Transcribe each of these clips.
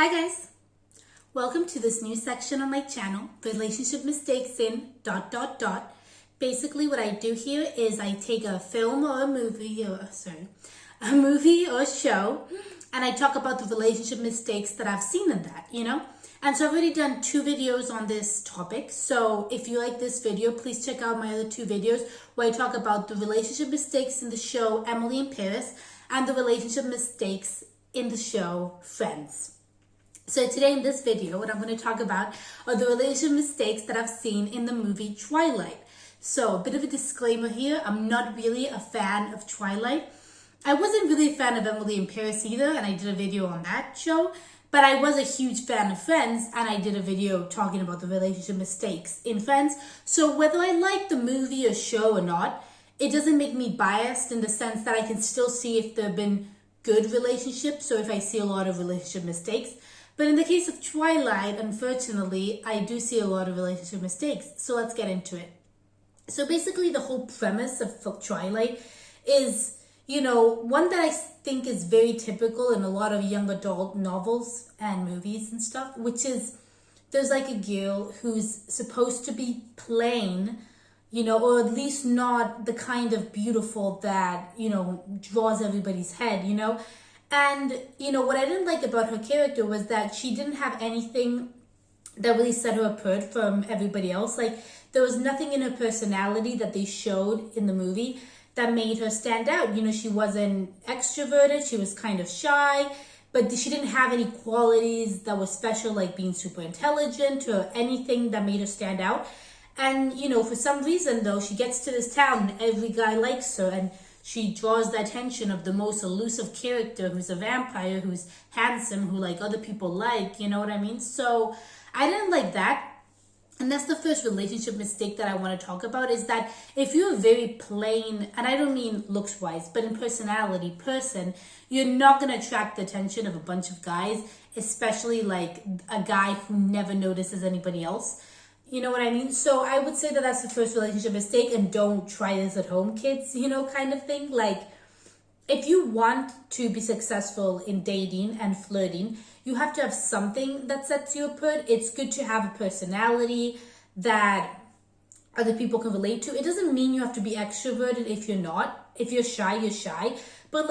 Hi guys, welcome to this new section on my channel, relationship mistakes in ... Basically what I do here is I take a film or a movie or a show, and I talk about the relationship mistakes that I've seen in that, And so I've already done 2 videos on this topic. So if you like this video, please check out my other 2 videos where I talk about the relationship mistakes in the show Emily in Paris and the relationship mistakes in the show Friends. So today in this video, what I'm going to talk about are the relationship mistakes that I've seen in the movie Twilight. So a bit of a disclaimer here, I'm not really a fan of Twilight. I wasn't really a fan of Emily in Paris either, and I did a video on that show. But I was a huge fan of Friends, and I did a video talking about the relationship mistakes in Friends. So whether I like the movie or show or not, it doesn't make me biased in the sense that I can still see if there have been good relationships or if I see a lot of relationship mistakes. But in the case of Twilight, unfortunately, I do see a lot of relationship mistakes. So let's get into it. So basically the whole premise of Twilight is, one that I think is very typical in a lot of young adult novels and movies and stuff, which is there's like a girl who's supposed to be plain, or at least not the kind of beautiful that, draws everybody's head, And, what I didn't like about her character was that she didn't have anything that really set her apart from everybody else. Like, there was nothing in her personality that they showed in the movie that made her stand out. She wasn't extroverted, she was kind of shy, but she didn't have any qualities that were special, like being super intelligent or anything that made her stand out. And, for some reason, though, she gets to this town and every guy likes her, and she draws the attention of the most elusive character who's a vampire, who's handsome, who other people like, you know what I mean? So I didn't like that. And that's the first relationship mistake that I want to talk about, is that if you're a very plain, and I don't mean looks wise, but in personality person, you're not going to attract the attention of a bunch of guys, especially like a guy who never notices anybody else. You know what I mean? So I would say that that's the first relationship mistake, and don't try this at home, kids, kind of thing. Like, if you want to be successful in dating and flirting, you have to have something that sets you apart. It's good to have a personality that other people can relate to. It doesn't mean you have to be extroverted if you're not. If you're shy, you're shy. But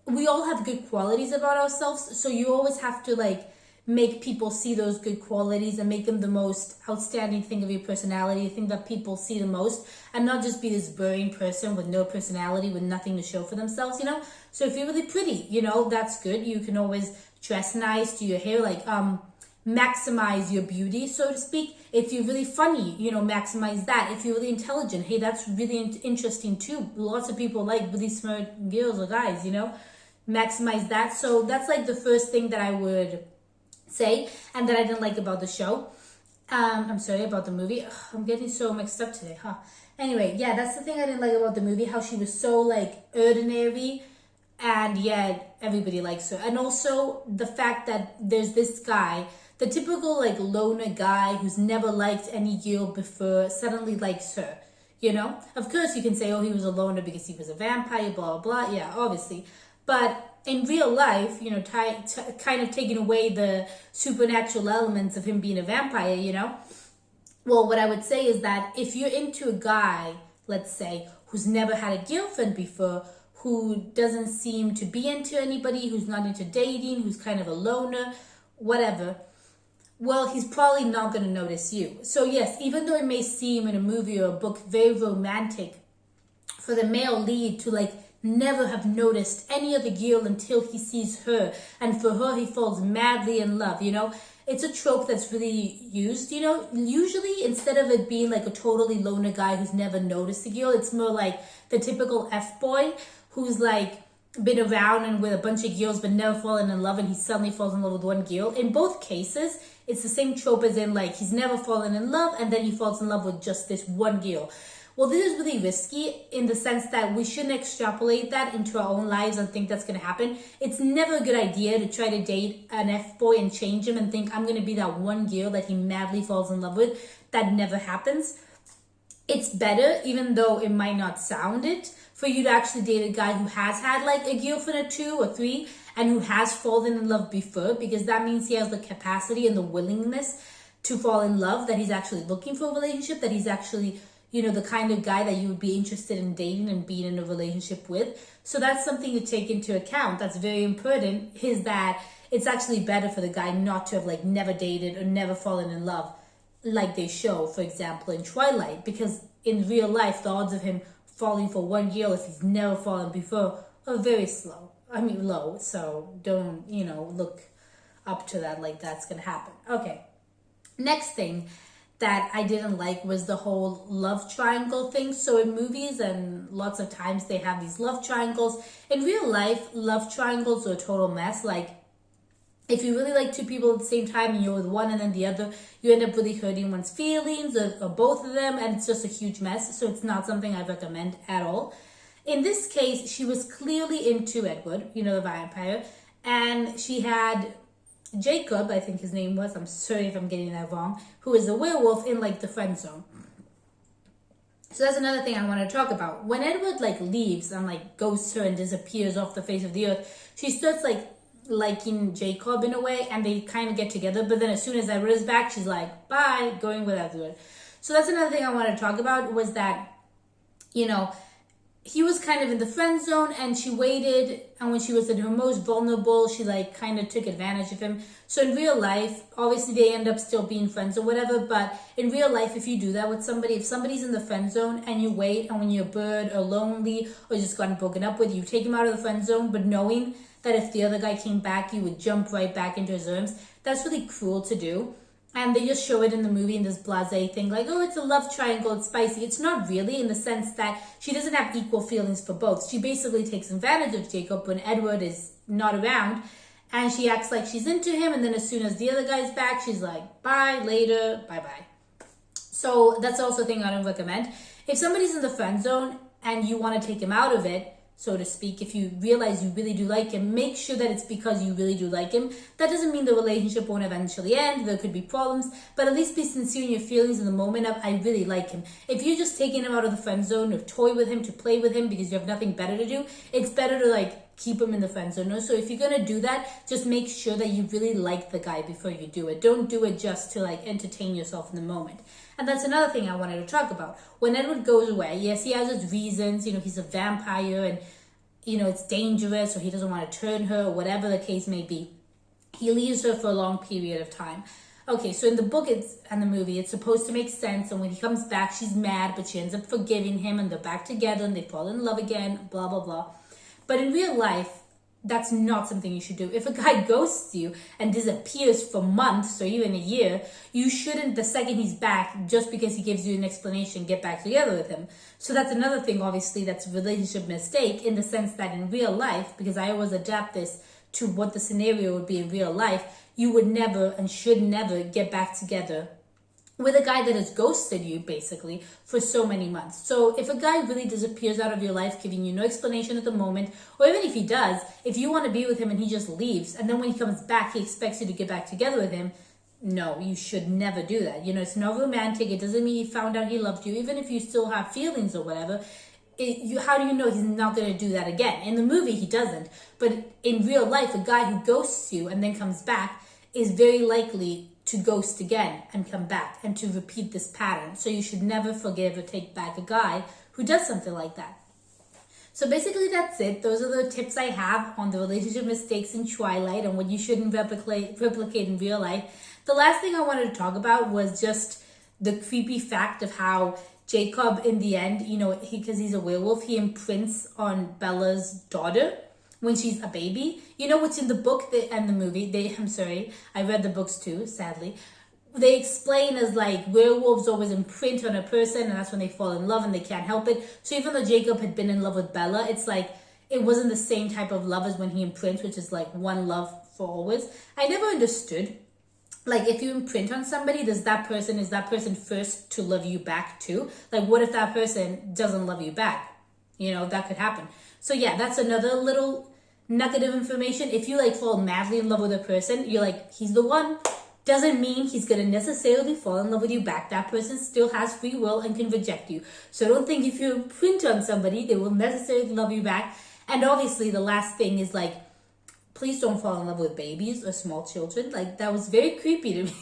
we all have good qualities about ourselves. So you always have to make people see those good qualities and make them the most outstanding thing of your personality, the thing that people see the most, and not just be this boring person with no personality, with nothing to show for themselves, So if you're really pretty, that's good. You can always dress nice, do your hair, maximize your beauty, so to speak. If you're really funny, maximize that. If you're really intelligent, hey, that's really interesting too. Lots of people like really smart girls or guys, maximize that. So that's the first thing that I would say, and that I didn't like about the show. I'm sorry, about the movie. Ugh, I'm getting so mixed up today, huh? Anyway, yeah, that's the thing I didn't like about the movie, how she was so ordinary, and yet everybody likes her. And also the fact that there's this guy, the typical loner guy who's never liked any girl before, suddenly likes her, Of course you can say, oh, he was a loner because he was a vampire, blah, blah, blah. Yeah, obviously. But in real life, kind of taking away the supernatural elements of him being a vampire, Well, what I would say is that if you're into a guy, let's say, who's never had a girlfriend before, who doesn't seem to be into anybody, who's not into dating, who's kind of a loner, whatever, well, he's probably not going to notice you. So yes, even though it may seem in a movie or a book very romantic for the male lead to never have noticed any other girl until he sees her, and for her he falls madly in love, It's a trope that's really used, Usually instead of it being a totally loner guy who's never noticed a girl, it's more like the typical F-boy who's been around and with a bunch of girls but never fallen in love, and he suddenly falls in love with one girl. In both cases, it's the same trope as in he's never fallen in love and then he falls in love with just this one girl. Well, this is really risky in the sense that we shouldn't extrapolate that into our own lives and think that's going to happen. It's never a good idea to try to date an F-boy and change him and think I'm going to be that one girl that he madly falls in love with. That never happens. it's better, even though it might not sound it, for you to actually date a guy who has had like a girlfriend or 2 or 3 and who has fallen in love before, because that means he has the capacity and the willingness to fall in love, that he's actually looking for a relationship, that he's actually, the kind of guy that you would be interested in dating and being in a relationship with. So that's something to take into account. That's very important, is that it's actually better for the guy not to have like never dated or never fallen in love like they show, for example, in Twilight, because in real life, the odds of him falling for one girl if he's never fallen before are very low. So don't, look up to that like that's gonna happen. Okay. Next thing that I didn't like was the whole love triangle thing. So in movies and lots of times they have these love triangles. In real life, love triangles are a total mess. Like, if you really like 2 people at the same time and you're with one and then the other, you end up really hurting one's feelings or both of them, and it's just a huge mess. So it's not something I recommend at all. In this case, she was clearly into Edward, the vampire, and she had Jacob, I think his name was, I'm sorry if I'm getting that wrong, who is a werewolf in like the friend zone. So that's another thing I want to talk about. When Edward like leaves and like ghosts her and disappears off the face of the earth, she starts like liking Jacob in a way, and they kind of get together, but then as soon as Edward is back, she's like, bye, going with Edward. So that's another thing I want to talk about, was that, he was kind of in the friend zone and she waited, and when she was at her most vulnerable, she like kind of took advantage of him. So in real life, obviously they end up still being friends or whatever, but in real life, if you do that with somebody, if somebody's in the friend zone and you wait, and when you're bored or lonely or just gotten broken up with, you take him out of the friend zone, but knowing that if the other guy came back, you would jump right back into his arms, that's really cruel to do. And they just show it in the movie in this blasé thing, like, oh, it's a love triangle, it's spicy. It's not really, in the sense that she doesn't have equal feelings for both. She basically takes advantage of Jacob when Edward is not around, and she acts like she's into him, and then as soon as the other guy's back, she's like, bye, later, bye-bye. So that's also a thing I don't recommend. If somebody's in the friend zone and you want to take him out of it, so to speak, if you realize you really do like him, make sure that it's because you really do like him. That doesn't mean the relationship won't eventually end. There could be problems, but at least be sincere in your feelings in the moment of, I really like him. If you're just taking him out of the friend zone to toy with him, to play with him because you have nothing better to do, it's better to like keep him in the friend zone. So if you're going to do that, just make sure that you really like the guy before you do it. Don't do it just to like entertain yourself in the moment. And that's another thing I wanted to talk about. When Edward goes away, yes, he has his reasons, he's a vampire and, it's dangerous, or he doesn't want to turn her, or whatever the case may be. He leaves her for a long period of time. Okay, so in the book and the movie, it's supposed to make sense, and when he comes back, she's mad, but she ends up forgiving him, and they're back together, and they fall in love again, blah, blah, blah. But in real life, that's not something you should do. If a guy ghosts you and disappears for months or even a year, you shouldn't, the second he's back, just because he gives you an explanation, get back together with him. So that's another thing, obviously, that's a relationship mistake, in the sense that in real life, because I always adapt this to what the scenario would be in real life, you would never and should never get back together with a guy that has ghosted you, basically, for so many months. So if a guy really disappears out of your life, giving you no explanation at the moment, or even if he does, if you want to be with him and he just leaves, and then when he comes back, he expects you to get back together with him, no, you should never do that. It's not romantic. It doesn't mean he found out he loved you. Even if you still have feelings or whatever, how do you know he's not going to do that again? In the movie, he doesn't. But in real life, a guy who ghosts you and then comes back is very likely to ghost again and come back and to repeat this pattern. So you should never forgive or take back a guy who does something like that. So basically that's it. Those are the tips I have on the relationship mistakes in Twilight and what you shouldn't replicate in real life. The last thing I wanted to talk about was just the creepy fact of how Jacob, in the end, because he's a werewolf, he imprints on Bella's daughter when she's a baby. What's in the book and the movie, I read the books too, sadly. They explain as like werewolves always imprint on a person, and that's when they fall in love and they can't help it. So even though Jacob had been in love with Bella, it's like it wasn't the same type of love as when he imprints, which is like one love for always. I never understood, like, if you imprint on somebody, is that person first to love you back too? Like, what if that person doesn't love you back? That could happen. So yeah, that's another little nugget of information. If you like fall madly in love with a person, you're like, he's the one, doesn't mean he's going to necessarily fall in love with you back. That person still has free will and can reject you. So don't think if you imprint on somebody, they will necessarily love you back. And obviously the last thing is like, please don't fall in love with babies or small children. Like, that was very creepy to me.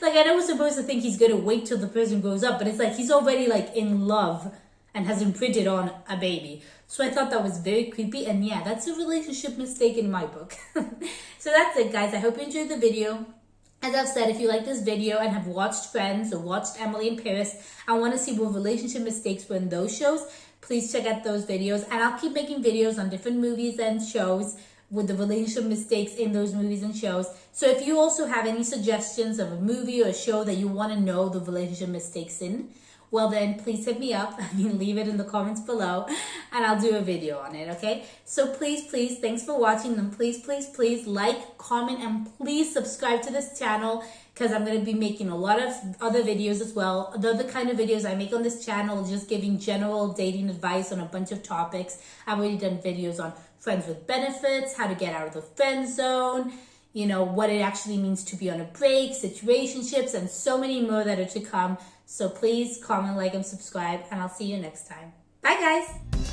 Like, I know we're supposed to think he's going to wait till the person grows up, but it's like he's already like in love and has imprinted on a baby. So I thought that was very creepy. And yeah, that's a relationship mistake in my book. So that's it, guys. I hope you enjoyed the video. As I've said, if you like this video and have watched Friends or watched Emily in Paris, I want to see what relationship mistakes were in those shows. Please check out those videos. And I'll keep making videos on different movies and shows with the relationship mistakes in those movies and shows. So if you also have any suggestions of a movie or a show that you want to know the relationship mistakes in, well then please hit me up. I mean, leave it in the comments below and I'll do a video on it, okay? So please, thanks for watching, and please like, comment, and please subscribe to this channel, because I'm going to be making a lot of other videos as well. The other kind of videos I make on this channel is just giving general dating advice on a bunch of topics. I've already done videos on friends with benefits, how to get out of the friend zone, you know, what it actually means to be on a break, situationships, and so many more that are to come. So please comment, like, and subscribe, and I'll see you next time. Bye, guys.